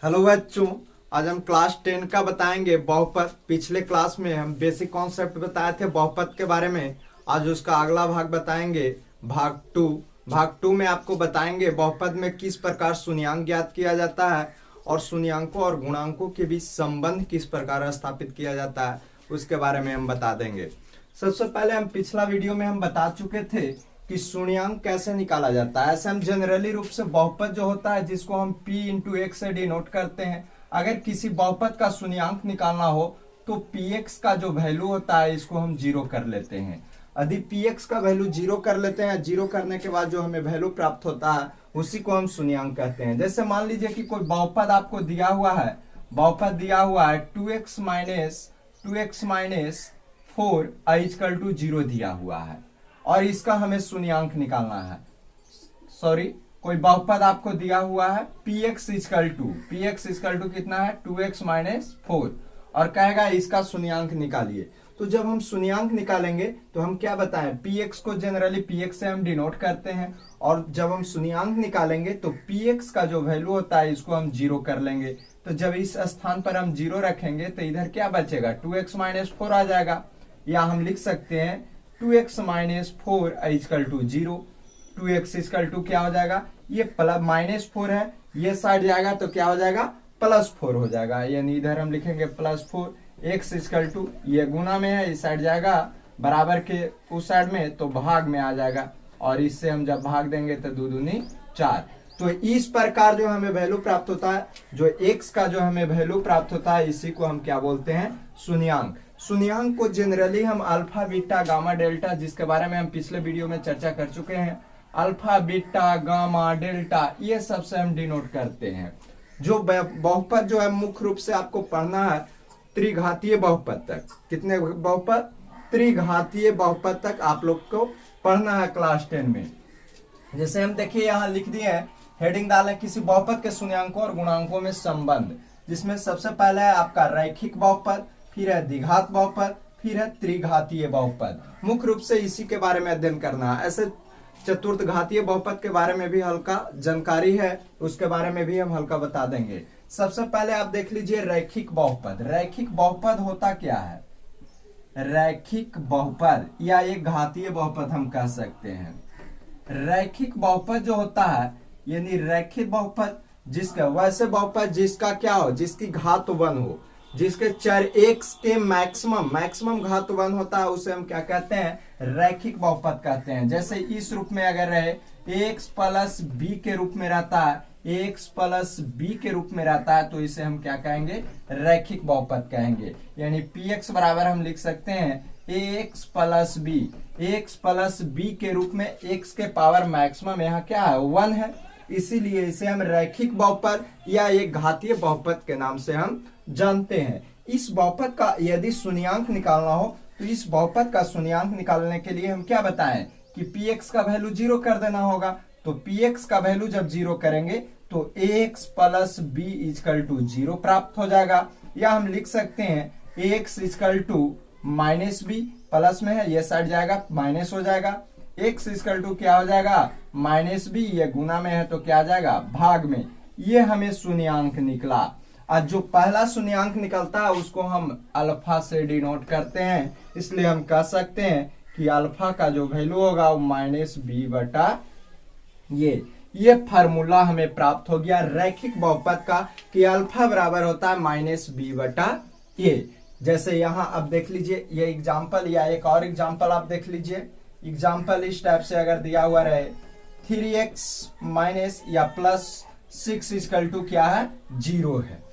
Hello बच्चों, आज हम क्लास 10 का बताएंगे बहुपद। पिछले क्लास में हम बेसिक कॉन्सेप्ट बताए थे बहुपद के बारे में। आज उसका अगला भाग बताएंगे, भाग 2। भाग 2 में आपको बताएंगे बहुपद में किस प्रकार शून्यांक ज्ञात किया जाता है और शून्यांकों और गुणांकों के बीच संबंध किस प्रकार स्थापित किया जाता है, उसके बारे में हम बता देंगे। सबसे पहले हम पिछला वीडियो में हम बता चुके थे कि शून्यांक कैसे निकाला जाता है। ऐसे हम जनरली रूप से बहुपद जो होता है जिसको हम p इंटू एक्स से डिनोट करते हैं। अगर किसी बहुपद का शून्यांक निकालना हो तो px का जो वैल्यू होता है इसको हम जीरो कर लेते हैं। यदि px का वैल्यू जीरो कर लेते हैं, जीरो करने के बाद जो हमें वैल्यू प्राप्त होता है उसी को हम शून्यांक कहते हैं। जैसे मान लीजिए कि कोई बहुपद आपको दिया हुआ है, बहुपद दिया हुआ है 2x माइनस 4 इक्वल टू 0 दिया हुआ है और इसका हमें शून्यांक निकालना है। सॉरी, कोई बहुपद आपको दिया हुआ है px इक्वल टू कितना है 2x माइनस 4 और कहेगा इसका शून्यांक निकालिए। तो जब हम शून्यांक निकालेंगे तो हम क्या बताएं, px को जनरली px से हम डिनोट करते हैं और जब हम शून्यांक निकालेंगे तो px का जो वैल्यू होता है इसको हम जीरो कर लेंगे। तो जब इस स्थान पर हम जीरो रखेंगे तो इधर क्या बचेगा, 2x माइनस 4 आ जाएगा। या हम लिख सकते हैं 2x minus 4 equal to 0। 2x equal to क्या हो जाएगा, ये प्लस माइनस 4 है, ये साइड जाएगा तो क्या हो जाएगा, प्लस 4 हो जाएगा। यानी इधर हम लिखेंगे प्लस 4। x इक्वल टू, ये गुना में है, इस साइड जाएगा बराबर के उस साइड में तो भाग में आ जाएगा और इससे हम जब भाग देंगे तो 2 दूनी 4। तो इस प्रकार जो हमें वैल्यू प्राप्त होता है, जो x का जो हमें वैल्यू प्राप्त होता है इसी को हम क्या बोलते हैं, शून्यांक। शून्यांक को जनरली हम अल्फा बीटा गामा डेल्टा, जिसके बारे में हम पिछले वीडियो में चर्चा कर चुके हैं, अल्फा बीटा गामा डेल्टा ये सबसे हम डिनोट करते हैं। जो बहुपद जो है मुख्य रूप से आपको पढ़ना है त्रिघातीय बहुपद तक। कितने बहुपद, त्रिघातीय बहुपद तक आप लोग को पढ़ना है क्लास 10 में। जैसे हम देखिए यहाँ लिख दिए हैं, हेडिंग डालें किसी बहुपद के शून्यांकों और गुणांकों में संबंध, जिसमें सबसे पहला है आपका रैखिक बहुपद, फिर है द्विघात बहुपद, फिर है त्रिघातीय बहुपद। मुख्य रूप से इसी के बारे में अध्ययन करना है। ऐसे चतुर्थ घातीय बहुपद के बारे में भी हल्का जानकारी है, उसके बारे में भी हम हल्का बता देंगे। सबसे पहले आप देख लीजिए रैखिक बहुपद। रैखिक बहुपद होता क्या है, रैखिक बहुपद या एक घातीय बहुपद हम कह सकते हैं। रैखिक बहुपद जो होता है यानी रैखिक बहुपद जिसका, वैसे बहुपद जिसका क्या हो, जिसकी घात 1 हो, जिसके चर x के मैक्सिमम घात 1 होता है, उसे हम क्या कहते हैं, रैखिक बहुपद कहते हैं। जैसे इस रूप में अगर रहे x प्लस b के रूप में रहता है, x प्लस b के रूप में रहता है तो इसे हम क्या कहेंगे, रैखिक बहुपद कहेंगे। यानी px बराबर हम लिख सकते हैं ax plus b, x plus b के रूप में x के पावर मैक्सिमम यहाँ क्या है, 1 है, इसीलिए इसे हम रैखिक बहुपद या एक घातीय बहुपद के नाम से हम जानते हैं। इस बहुपद का यदि शून्यांक निकालना हो तो इस बहुपद का शून्यांक निकालने के लिए हम क्या बताएं कि px का वैल्यू जीरो कर देना होगा। तो px का वैल्यू जब जीरो करेंगे तो ax plus b equal to 0 प्राप्त हो जाएगा। या हम लिख सकते हैं ax equal to minus b, plus में है ये साइड जाएगा माइनस हो जाएगा, x इक्वल टू क्या हो जाएगा, माइनस b, ये गुना में है तो क्या आ जाएगा, भाग में। ये हमें शून्यांक निकला। आज जो पहला शून्यांक निकलता है उसको हम अल्फा से डिनोट करते हैं, इसलिए हम कह सकते हैं कि अल्फा का जो वैल्यू होगा वो माइनस बी बटा ये फार्मूला हमें प्राप्त हो गया रैखिक बहुपद का कि अल्फा बराबर होता है माइनस बी बटा ए। जैसे यहाँ अब देख लीजिए ये एग्जाम्पल या एक और एग्जाम्पल आप देख लीजिए। एग्जाम्पल इस टाइप से अगर दिया हुआ रहे 3x माइनस या प्लस 6 इक्वल टू क्या है, 0 है।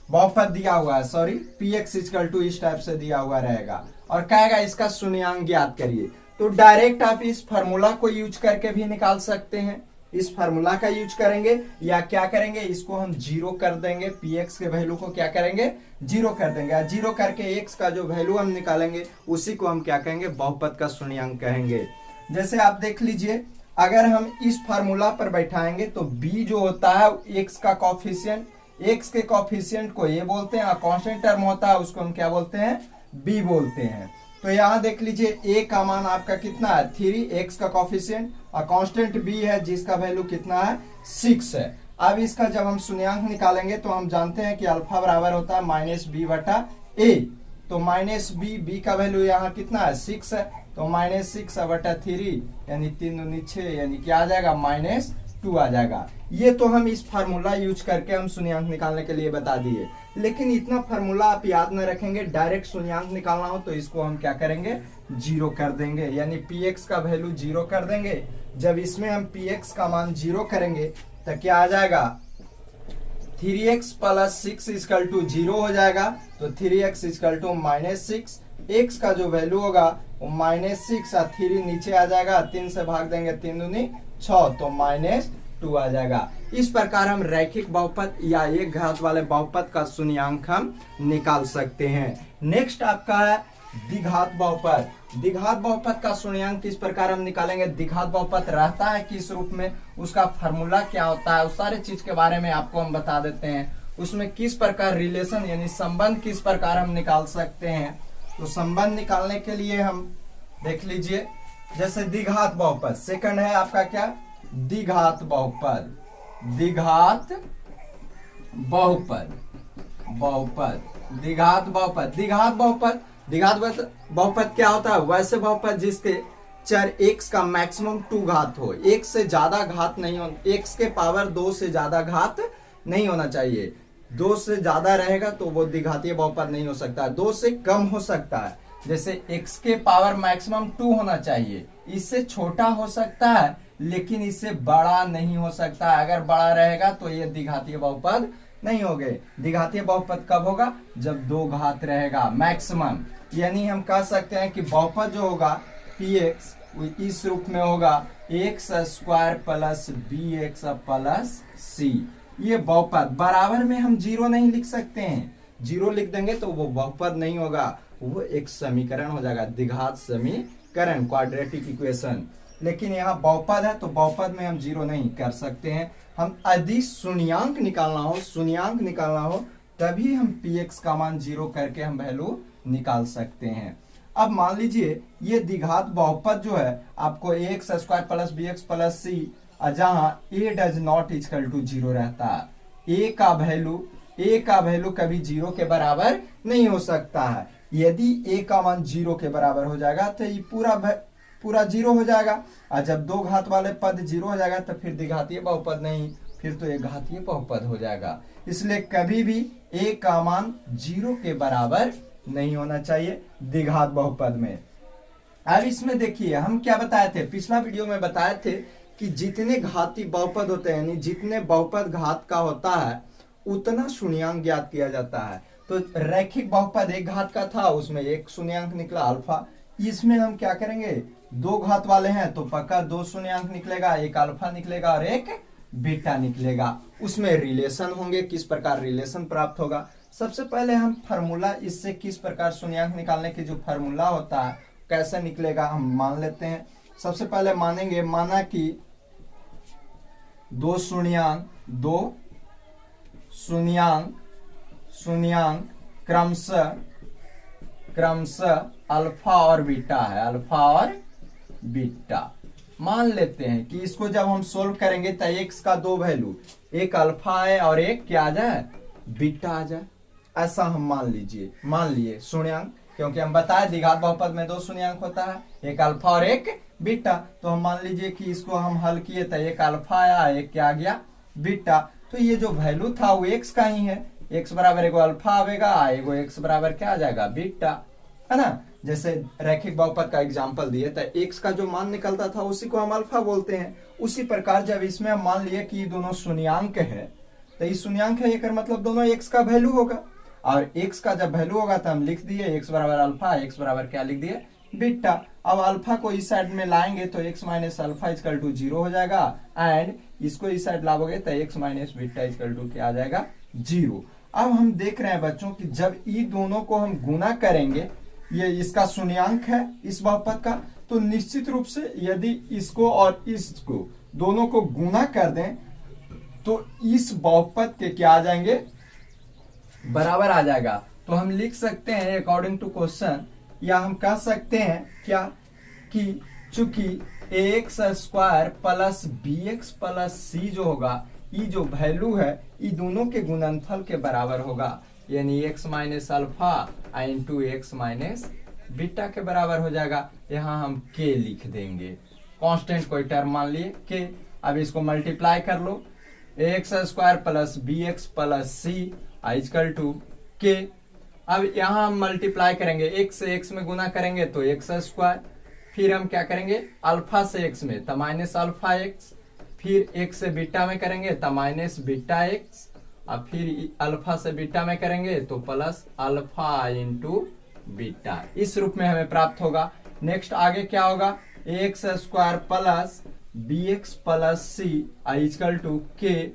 बहुपद दिया हुआ है, सॉरी px इक्वल टू इस टाइप से दिया हुआ रहेगा और कहेगा इसका शून्यांक ज्ञात करिए। तो डायरेक्ट आप इस फार्मूला को यूज करके भी निकाल सकते हैं। इस फार्मूला का यूज करेंगे या क्या करेंगे, इसको हम 0 कर देंगे, px के वैल्यू को क्या करेंगे, 0 कर देंगे। 0 करके x का जो वैल्यू हम निकालेंगे उसी को हम क्या कहेंगे, बहुपद का शून्यांक कहेंगे। जैसे आप देख लीजिए अगर हम इस फार्मूला पर बैठाएंगे तो b जो होता है x का कॉफिशिएंट, x के कॉफिशिएंट को ये बोलते हैं, कांस्टेंट टर्म होता है उसको हम क्या बोलते हैं, b बोलते हैं। तो यहाँ देख लीजिए a का मान आपका कितना है 3, x का कॉफिशिएंट और कांस्टेंट b है जिसका वैल्यू कितना है 6 है। अब इसका जब हम शून्यांक निकालेंगे तो हम जानते हैं कि अल्फा बराबर होता है माइनस बी बटा ए। तो माइनस बी का वैल्यू यहाँ कितना है 6 है, तो माइनस 6 बटा 3 यानी 3 दूनी 6 यानी क्या आ जाएगा -2 आ जाएगा। ये तो हम इस फार्मूला यूज करके हम शून्यांक निकालने के लिए बता दिए, लेकिन इतना फार्मूला आप याद न रखेंगे। डायरेक्ट शून्यांक निकालना हो तो इसको हम क्या करेंगे 0 कर देंगे, यानी px का वैल्यू 0 कर देंगे। जब इसमें हम px का मान 0 करेंगे तो क्या आ जाएगा 3x प्लस 6 इक्वल टू 0 हो जाएगा। तो 3x इक्वल टू -6, x का जो वैल्यू होगा वो -6 और 3 नीचे आ जाएगा, 3 से भाग देंगे 3 दूनी 6 तो -2 आ जाएगा। इस प्रकार हम रैखिक बहुपद या एक घात वाले बहुपद का शून्यांक हम निकाल सकते हैं। नेक्स्ट आपका है द्विघात बहुपद। द्विघात बहुपद का शून्यांक किस प्रकार हम निकालेंगे, द्विघात बहुपद रहता है किस रूप में, उसका फार्मूला क्या होता है, उस सारे चीज के बारे में आपको हम बता देते हैं। उसमें किस प्रकार रिलेशन यानी संबंध किस प्रकार हम निकाल सकते हैं। तो संबंध निकालने के लिए हम देख लीजिए, जैसे द्विघात बहुपद, सेकंड है आपका क्या द्विघात बहुपद। द्विघात बहुपद, बहुपद, द्विघात बहुपद, द्विघात बहुपद, द्विघात बहुपद क्या होता है, वैसे बहुपद जिसके चर x का मैक्सिमम 2 घात हो, एक से ज्यादा घात नहीं हो, x के पावर 2 से ज्यादा घात नहीं होना चाहिए। 2 से ज्यादा रहेगा तो वो द्विघातीय बहुपद नहीं हो सकता, 2 से कम हो सकता है। जैसे x के पावर मैक्सिमम 2 होना चाहिए, इससे छोटा हो सकता है लेकिन इससे बड़ा नहीं हो सकता। अगर बड़ा रहेगा तो ये द्विघातीय बहुपद नहीं होंगे। द्विघातीय बहुपद कब होगा, जब 2 घात रहेगा मैक्सिमम। यानी हम कह सकते हैं कि बहुपद जो होगा px इस रूप में होगा x² plus bx plus c। ये बहुपद बराबर में हम 0 नहीं लिख सकते हैं, 0 लिख देंगे तो वो बहुपद नहीं होगा, वो एक समीकरण हो जाएगा, द्विघात समीकरण, क्वाड्रेटिक इक्वेशन। लेकिन यहाँ बहुपद है तो बहुपद में हम 0 नहीं कर सकते हैं। हम यदि शून्यांक निकालना हो, शून्यांक निकालना हो तभी हम px का मान 0 करके हम वैल्यू निकाल सकते हैं। अब मान लीजिए ये द्विघात बहुपद जो है आपको ax² plus bx plus c, जहां a does not equal to 0 रहता है। a का वैल्यू कभी 0 के बराबर नहीं हो सकता है। यदि a का मान 0 के बराबर हो जाएगा तो ये पूरा 0 हो जाएगा, और जब 2 घात वाले पद 0 हो जाएगा तो फिर द्विघातीय बहुपद नहीं, फिर तो एक घातीय बहुपद हो जाएगा। इसलिए कभी भी a का मान 0 के बराबर नहीं होना चाहिए द्विघात बहुपद में। अब इसमें देखिए हम क्या बताए थे, पिछला वीडियो में बताए थे कि जितने घाती बहुपद होते हैं यानी जितने बहुपद घात का होता है उतना शून्यांक ज्ञात किया जाता है। तो रैखिक बहुपद 1 घात का था, उसमें एक शून्यांक निकला अल्फा। इसमें हम क्या करेंगे, 2 घात वाले हैं तो पक्का 2 शून्यांक निकलेगा, एक अल्फा निकलेगा और एक बीटा निकलेगा। उसमें रिलेशन होंगे, किस प्रकार रिलेशन प्राप्त होगा। सबसे पहले हम फार्मूला, इससे किस प्रकार शून्यांक निकालने की जो फार्मूला होता है कैसे निकलेगा हम मान लेते हैं। सबसे पहले मानेंगे, माना कि 2 शून्यांक क्रमशः अल्फा और बीटा है, अल्फा और बीटा मान लेते हैं कि इसको जब हम सोल्व करेंगे तो x का 2 वैल्यू, एक अल्फा है और एक क्या आ जाए बीटा आ जाए, ऐसा हम मान लिए शून्यांक, क्योंकि हम बताए द्विघात बहुपद में 2 शून्यांक होता है, एक अल्फा और एक बीटा। तो हम मान लीजिए कि इसको हम हल किए तो एक अल्फा आया, एक क्या आ गया बीटा। तो ये जो वैल्यू था वो x का ही है, x बराबर एगो अल्फा आवेगा, एगो x बराबर क्या आ जाएगा बीटा, है ना। जैसे रैखिक बहुपद का एग्जांपल दिए तो x का जो मान निकलता था उसी को हम अल्फा बोलते हैं। उसी प्रकार जब इसमें हम मान लिए कि ये दोनों शून्यांक है तो ये शून्यांक है, एक मतलब दोनों x का वैल्यू होगा, और x का जब वैल्यू होगा तो हम लिख दिए x बराबर अल्फा, x बराबर क्या लिख दिए बीटा। अब अल्फा को इस साइड में लाएंगे तो x minus alpha equal to 0 हो जाएगा, एंड इसको इस साइड लाओगे तो x minus beta equal to क्या आ जाएगा 0। अब हम देख रहे हैं बच्चों कि जब ये दोनों को हम गुना करेंगे, ये इसका शून्यांक है इस बहुपद का, तो निश्चित रूप से यदि इसको और इसको दोनों को गुना कर दें तो इस बहुपद के क्या आ जाएंगे बराबर आ जाएगा। तो हम लिख सकते हैं अकॉर्डिंग टू क्वेश्चन, या हम कह सकते हैं क्या कि चूंकि ax² plus bx plus c जो होगा ये जो वैल्यू है ये दोनों के गुणनफल के बराबर होगा, यानी x minus alpha into x minus beta के बराबर हो जाएगा। यहाँ हम k लिख देंगे, कांस्टेंट कोई टर्म मान लिए k। अब इसको मल्टीप्लाई कर लो, x square plus b x plus c equal to के। अब यहाँ हम मल्टीप्लाई करेंगे, x से x में गुना करेंगे तो एक्स स्क्वायर, फिर हम क्या करेंगे अल्फा से x में तो माइनस अल्फा x, फिर x से बीटा में करेंगे तो माइनस बीटा x, और फिर अल्फा से बीटा में करेंगे तो प्लस अल्फा इंटू बीटा। इस रूप में हमें प्राप्त होगा। नेक्स्ट आगे क्या होगा, x square plus b x plus c equal to k,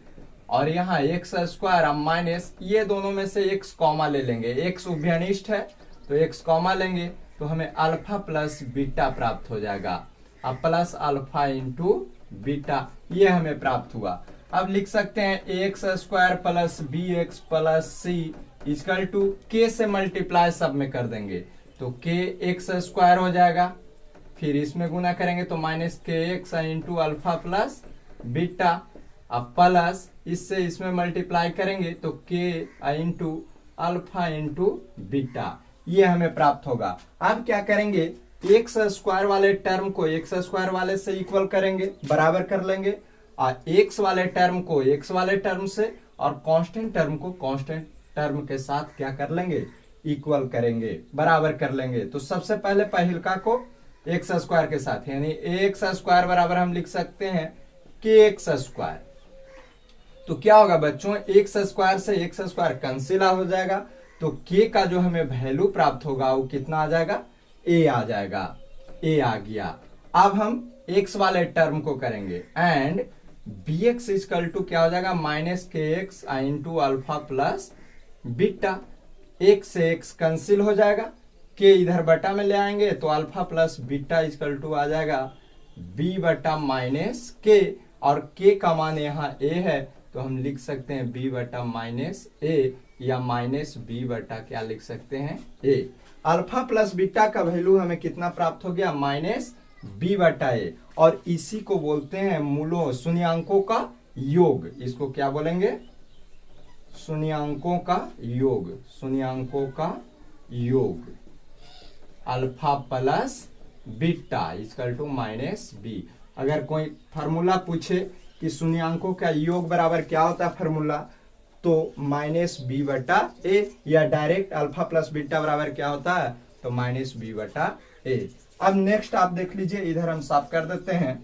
और यहाँ एक्स स्क्वायर हम माइनस ये दोनों में से एक्स कॉमा ले लेंगे, एक्स उभयनिष्ठ है तो एक्स कॉमा लेंगे तो हमें अल्फा प्लस बीटा प्राप्त हो जाएगा। अब प्लस अल्फा इंटू बीटा ये हमें प्राप्त हुआ। अब लिख सकते हैं x square plus b x plus c equal to k से मल्टीप्लाई सब में कर देंगे तो के एक्स स्क्वायर हो जाएगा, फिर इसमें गुना करेंगे तो minus k x into alpha plus beta, अब प्लस इससे इसमें मल्टीप्लाई करेंगे तो के इंटू अल्फा इंटू बीटा ये हमें प्राप्त होगा। अब क्या करेंगे, एक्स स्क्वायर वाले टर्म को एक्स स्क्वायर वाले से इक्वल करेंगे, बराबर कर लेंगे, और एक्स वाले टर्म को एक्स वाले टर्म से और कांस्टेंट टर्म को कांस्टेंट टर्म के साथ क्या कर लेंगे, इक्वल करेंगे, बराबर कर लेंगे। तो सबसे पहले पहिलका को एक्स स्क्वायर के साथ, यानी एक्स स्क्वायर बराबर हम लिख सकते हैं के एक्स स्क्वायर। तो क्या होगा बच्चों, एक्स स्क्वायर से एक्स स्क्वायर कैंसिल हो जाएगा, तो के का जो हमें वैल्यू प्राप्त होगा वो कितना आ जाएगा, ए आ जाएगा, ए आ गया। अब हम एक्स वाले टर्म को करेंगे and b x equal to क्या हो जाएगा, minus k x into alpha plus beta. एक से एक्स कैंसिल हो जाएगा, के इधर बटा में ले आएंगे तो alpha plus beta equal to आ जाएगा बी बटा माइनस के, और के का मान यहाँ ए है तो हम लिख सकते हैं बी बटा माइनस ए, या माइनस बी बटा क्या लिख सकते हैं ए। अल्फा प्लस बीटा का वैल्यू हमें कितना प्राप्त हो गया, माइनस बी बटा ए, और इसी को बोलते हैं मूलों शून्यांकों का योग। इसको क्या बोलेंगे, शून्यांकों का योग, शून्यांकों का योग। Alpha plus beta equal to minus b. अगर कोई फार्मूला पूछे कि शून्यांकों का योग बराबर क्या होता है फार्मूला, तो माइनस बी बटा ए, या डायरेक्ट अल्फा प्लस बीटा बराबर क्या होता है, तो माइनस बी बटा ए। अब नेक्स्ट आप देख लीजिए, इधर हम साफ कर देते हैं।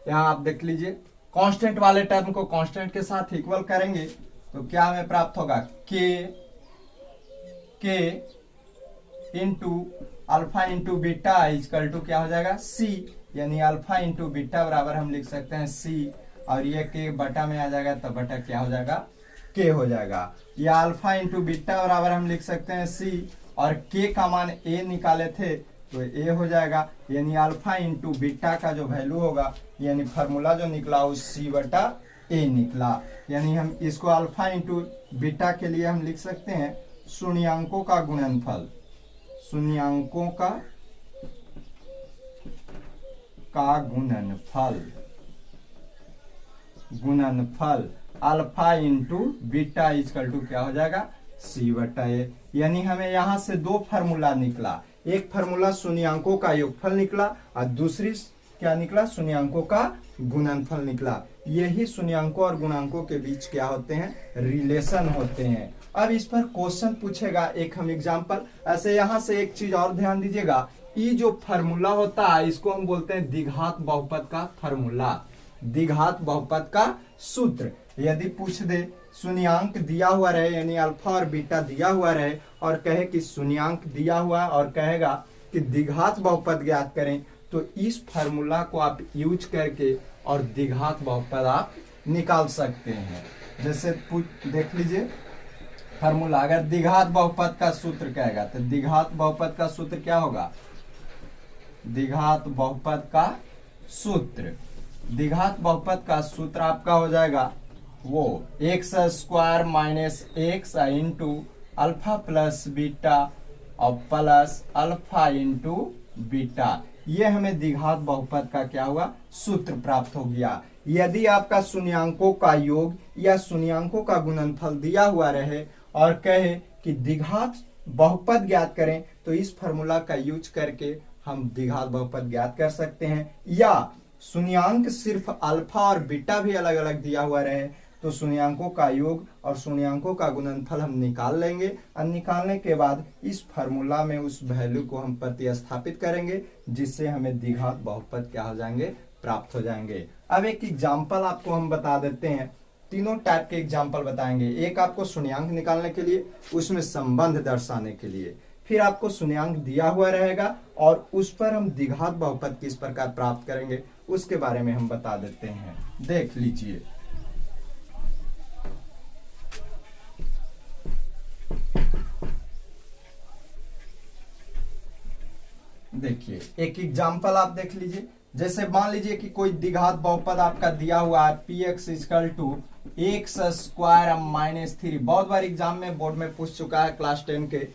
यहां आप देख लीजिए, कांस्टेंट वाले टर्म को कांस्टेंट के साथ इक्वल करेंगे तो क्या हमें प्राप्त होगा, k into alpha into beta equal to क्या हो जाएगा, सी, यानी अल्फा इंटू बीटा बराबर हम लिख सकते हैं सी, और ये के बटा में आ जाएगा तो बटा क्या हो जाएगा, के हो जाएगा। या अल्फा इंटू बीटा बराबर हम लिख सकते हैं सी, और के का मान ए निकाले थे तो ए हो जाएगा, यानी अल्फा इंटू बीटा का जो वैल्यू होगा, यानी फार्मूला जो निकला वो सी बटा ए निकला। यानी हम इसको अल्फा इंटू बीटा के लिए हम लिख सकते हैं शून्यांकों का गुणनफल, शून्यांकों का गुणनफल, गुणनफल alpha into beta equal to क्या हो जाएगा, सी बटा ए। यानी हमें यहां से दो फार्मूला निकला, एक फार्मूला शून्यांकों का योगफल निकला और दूसरी क्या निकला, शून्यांकों का गुणनफल निकला। यही शून्यांकों और गुणांकों के बीच क्या होते हैं, रिलेशन होते हैं। अब इस पर क्वेश्चन पूछेगा, एक हम एग्जांपल ऐसे। यहां से एक चीज और ध्यान दीजिएगा, ये जो फार्मूला होता है इसको हम बोलते हैं द्विघात बहुपद का फार्मूला, द्विघात बहुपद का सूत्र। यदि पूछ दे शून्यांक दिया हुआ रहे, यानी अल्फा और बीटा दिया हुआ रहे, और कहे कि शून्यांक दिया हुआ और कहेगा कि द्विघात बहुपद ज्ञात करें, तो इस फार्मूला को आप यूज करके और द्विघात बहुपद आप निकाल सकते हैं। जैसे देख लीजिए फार्मूला, अगर द्विघात बहुपद का सूत्र कहेगा तो द्विघात बहुपद का सूत्र क्या होगा, द्विघात बहुपद का सूत्र, द्विघात बहुपद का सूत्र आपका हो जाएगा वो x square minus x into alpha plus beta और प्लस अल्फा इंटू बीटा। ये हमें द्विघात बहुपद का क्या हुआ, सूत्र प्राप्त हो गया। यदि आपका शून्यांकों का योग या शून्यांकों का गुणनफल दिया हुआ रहे और कहे कि द्विघात बहुपद ज्ञात करें, तो इस फॉर्मूला का यूज करके हम द्विघात बहुपद ज्ञात कर सकते हैं। या शून्यांक सिर्फ अल्फा और बीटा भी अलग अलग दिया हुआ रहे, तो शून्यांकों का योग और शून्यांकों का गुणनफल हम निकाल लेंगे और निकालने के बाद इस फॉर्मूला में उस वैल्यू को हम प्रतिस्थापित करेंगे, जिससे हमें द्विघात बहुपद क्या हो जाएंगे, प्राप्त हो जाएंगे। अब एक एग्जाम्पल आपको हम बता देते हैं, तीनों टाइप के एग्जाम्पल बताएंगे। एक आपको शून्यांक निकालने के लिए, उसमें संबंध दर्शाने के लिए, फिर आपको शून्यांक दिया हुआ रहेगा और उस पर हम द्विघात बहुपद किस प्रकार प्राप्त करेंगे उसके बारे में हम बता देते हैं। देख लीजिए, देखिए एक एग्जाम्पल आप देख लीजिए। जैसे मान लीजिए कि कोई द्विघात बहुपद आपका दिया हुआ है px equal to x square minus 3। बहुत बार एग्जाम में बोर्ड में पूछ चुका है क्लास 10 के,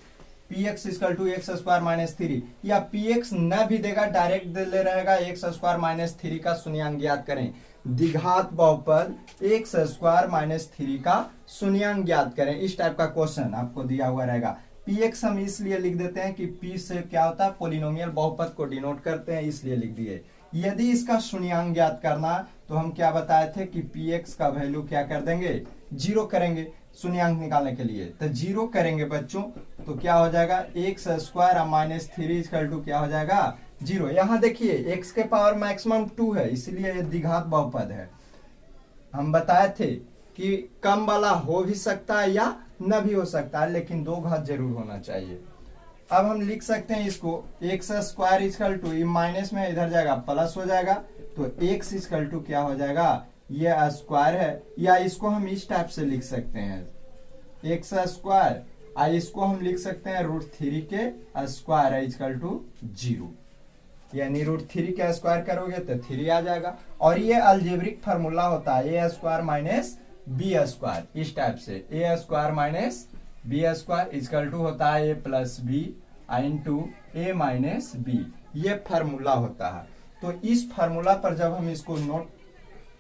px equal to x square minus 3, या px न भी देगा, डायरेक्ट दे ले रहेगा एक्स स्क्वायर माइनस 3 का शून्यांक ज्ञात करें। द्विघात बहुपद एक्स स्क्वायर माइनस 3 का शून्यांक ज्ञात करें, इस टाइप का क्वेश्चन आपको दिया हुआ रहेगा। px हम इसलिए लिख देते हैं कि p से क्या होता है, पोलिनोमियल बहुपद को डिनोट करते हैं, इसलिए लिख दिए। यदि इसका शून्यांक ज्ञात करना तो हम क्या बताए थे कि px का वैल्यू क्या कर देंगे, 0 करेंगे शून्यांक निकालने के लिए। तो 0 करेंगे बच्चों, तो क्या हो जाएगा, x square minus 3 equal to क्या हो जाएगा, 0। यहाँ देखिए x के पावर मैक्सिमम 2 है, इसलिए ये द्विघात बहुपद है। हम बताए थे कि कम वाला हो भी सकता है या न भी हो सकता है, लेकिन 2 घात जरूर होना चाहिए। अब हम लिख सकते हैं इसको x square equal to, minus में इधर जाएगा प्लस हो जाएगा, तो एक्स इक्वल टू क्या हो जाएगा, ये स्क्वायर है, या इसको हम इस टाइप से लिख सकते हैं एक्स स्क्वायर, इसको हम लिख सकते हैं √3 के स्क्वायर इक्वल टू 0, यानी √3 के स्क्वायर करोगे तो 3 आ जाएगा। और ये अलजेब्रिक फार्मूला होता है a square minus b square, इस टाइप से a square minus b square equal to होता है a plus b into a minus b, ये फार्मूला होता है। तो इस फार्मूला पर जब हम इसको नोट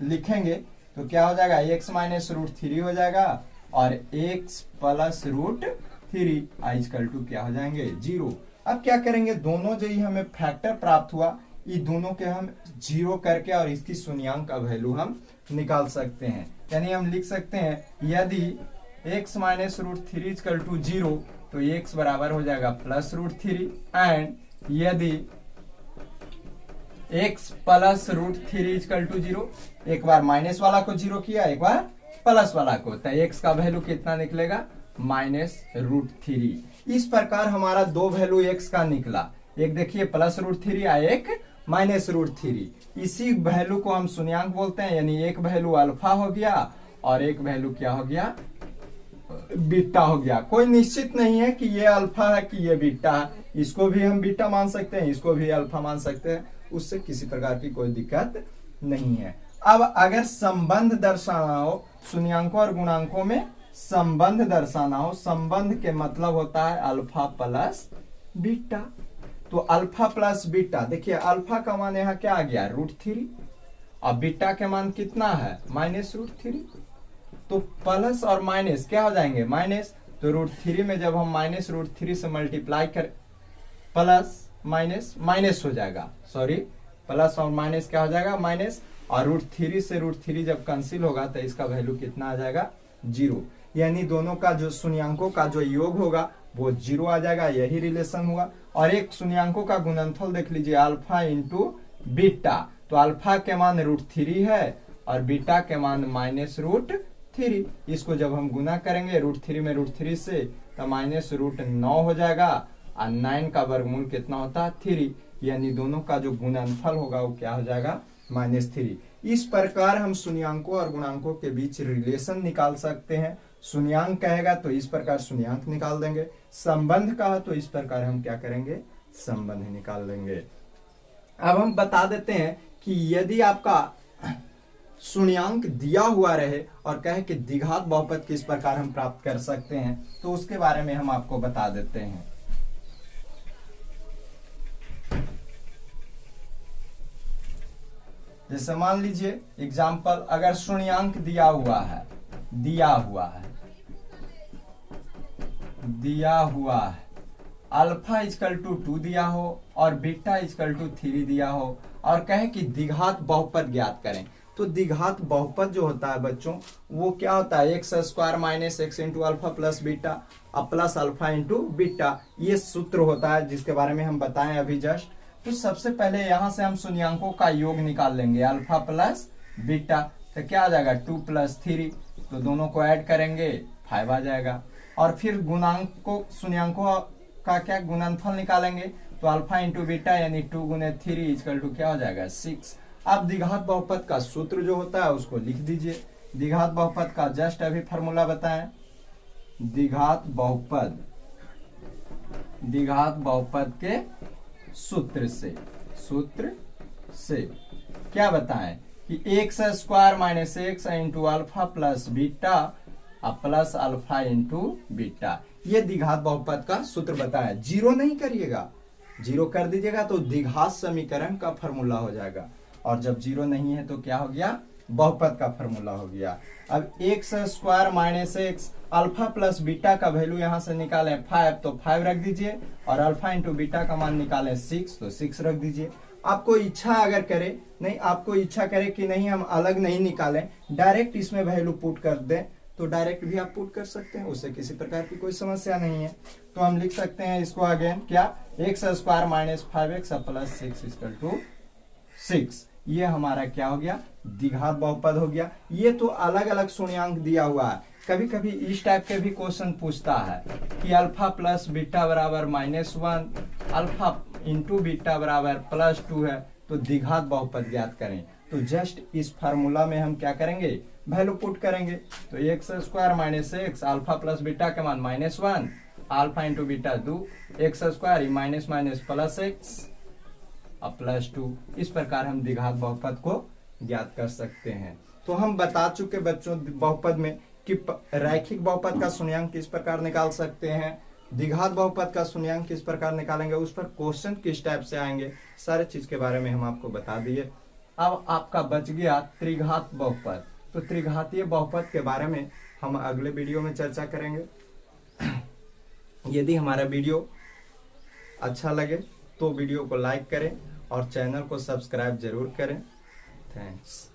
लिखेंगे तो क्या हो जाएगा, x माइनस √3 हो जाएगा और x प्लस √3 इक्वल टू क्या हो जाएंगे, 0। अब क्या करेंगे, दोनों जो ही हमें फैक्टर प्राप्त हुआ, ये दोनों के हम 0 करके और इसकी शून्यांक का वैल्यू हम निकाल सकते हैं। यानी हम लिख सकते हैं यदि x माइनस √3 इक्वल टू 0, तो x बराबर हो जाएगा प्लस √3, एंड यदि x प्लस √3 इक्वल टू 0, एक बार माइनस वाला को 0 किया, एक बार प्लस वाला को, तो x का वैल्यू कितना निकलेगा, माइनस √3। इस प्रकार हमारा 2 वैल्यू x का निकला, एक देखिए प्लस √3 या एक माइनस √3। इसी वैल्यू को हम शून्यांक बोलते हैं, यानी एक वैल्यू अल्फा हो गया और एक वैल्यू क्या हो गया, बीटा हो गया। कोई निश्चित नहीं है कि ये अल्फा है कि ये बीटा है, इसको भी हम बीटा मान सकते हैं, इसको भी अल्फा मान सकते हैं, उससे किसी प्रकार की कोई दिक्कत नहीं है। अब अगर संबंध दर्शाना हो, शून्यांकों और गुणांकों में संबंध दर्शाना हो, संबंध के मतलब होता है अल्फा प्लस बीटा। तो अल्फा प्लस बीटा, देखिए अल्फा का मान यहाँ क्या आ गया, √3, और बीटा के मान कितना है, माइनस √3। तो प्लस और माइनस क्या हो जाएंगे, माइनस, तो √3 में जब हम माइनस √3 से मल्टीप्लाई कर, प्लस माइनस माइनस हो जाएगा, सॉरी प्लस और माइनस क्या हो जाएगा, माइनस, और √3 से √3 जब कैंसिल होगा तो इसका वैल्यू कितना आ जाएगा, 0। यानी दोनों का जो शून्यांकों का जो योग होगा वो 0 आ जाएगा, यही रिलेशन हुआ। और एक शून्यांकों का गुणनफल देख लीजिए, अल्फा इंटू बीटा, तो अल्फा के मान √3 है और बीटा के मान माइनस √3। इसको जब हम गुना करेंगे √3 में √3 से, तो माइनस √9 हो जाएगा, और 9 का वर्गमूल कितना होता है, 3, यानी दोनों का जो गुणनफल होगा वो क्या हो जाएगा, -3। इस प्रकार हम शून्यांकों और गुणांकों के बीच रिलेशन निकाल सकते हैं। शून्यांक कहेगा तो इस प्रकार शून्यांक निकाल देंगे, संबंध कहा तो इस प्रकार हम क्या करेंगे, संबंध निकाल देंगे। अब हम बता देते हैं कि यदि आपका शून्यांक दिया हुआ रहे और कहे कि द्विघात बहुपद किस प्रकार हम प्राप्त कर सकते हैं, तो उसके बारे में हम आपको बता देते हैं। जैसे मान लीजिए एग्जाम्पल, अगर शून्यांक दिया हुआ है अल्फा इजकल टू 2 दिया हो और बीटा इजकल टू 3 दिया हो और कहे कि द्विघात बहुपद ज्ञात करें, तो द्विघात बहुपद जो होता है बच्चों वो क्या होता है, x square minus x into alpha plus beta plus alpha into beta, ये सूत्र होता है जिसके बारे में हम बताएं अभी जस्ट। तो सबसे पहले यहां से हम शून्यांकों का योग निकाल लेंगे, अल्फा प्लस बीटा, तो क्या आ जाएगा 2 + 3, तो दोनों को ऐड करेंगे 5 आ जाएगा। और फिर गुणांक को शून्यांकों का क्या गुणनफल निकालेंगे, तो अल्फा इंटू बीटा यानी 2 × 3 इजकल टू क्या हो जाएगा 6। अब द्विघात बहुपद का सूत्र जो होता है उसको लिख दीजिए। द्विघात बहुपद का जस्ट अभी फॉर्मूला बताएं। द्विघात बहुपद के सूत्र से क्या बताएं कि x square minus x into alpha plus beta plus alpha into beta, ये द्विघात बहुपद का सूत्र बताया। जीरो नहीं करिएगा, जीरो कर दीजिएगा तो द्विघात समीकरण का फॉर्मूला हो जाएगा, और जब जीरो नहीं है तो क्या हो गया, बहुपद का फॉर्मूला हो गया। अब x square minus x, alpha plus beta का वैल्यू यहां से निकालें 5, तो 5 रख दीजिए, और अल्फा इंटू बीटा का मान निकालें 6, तो 6 रख दीजिए। आपको इच्छा अगर करे, नहीं आपको इच्छा करे कि नहीं हम अलग नहीं निकालें, डायरेक्ट इसमें वैल्यू पुट कर दें, तो डायरेक्ट भी आप पुट कर सकते हैं, उससे किसी प्रकार की कोई समस्या नहीं है। तो हम लिख सकते हैं इसको अगेन क्या, x square minus 5x plus 6 equal to 6, ये हमारा क्या हो गया, द्विघात बहुपद हो गया। ये तो अलग अलग शून्यांक दिया हुआ है, कभी कभी इस टाइप के भी क्वेश्चन पूछता है कि अल्फा प्लस बीटा बराबर -1, अल्फा इंटू बीटा बराबर +2 है, तो द्विघात बहुपद ज्ञात करें। तो जस्ट इस फार्मूला में हम क्या करेंगे, वैल्यू पुट करेंगे, तो x square minus x, alpha plus beta के मान -1, alpha into beta 2, x square minus minus plus x +2, इस प्रकार हम द्विघात बहुपद को ज्ञात कर सकते हैं। तो हम बता चुके बच्चों बहुपद में कि रैखिक बहुपद का शून्यांक किस प्रकार निकाल सकते हैं, द्विघात बहुपद का शून्यांक किस प्रकार निकालेंगे, उस पर क्वेश्चन किस टाइप से आएंगे, सारे चीज के बारे में हम आपको बता दिए। अब आपका बच गया त्रिघात बहुपद। तो त्रिघातीय बहुपद के बारे में हम अगले वीडियो में चर्चा करेंगे। यदि हमारा वीडियो अच्छा लगे तो वीडियो को लाइक करें और चैनल को सब्सक्राइब जरूर करें। थैंक्स।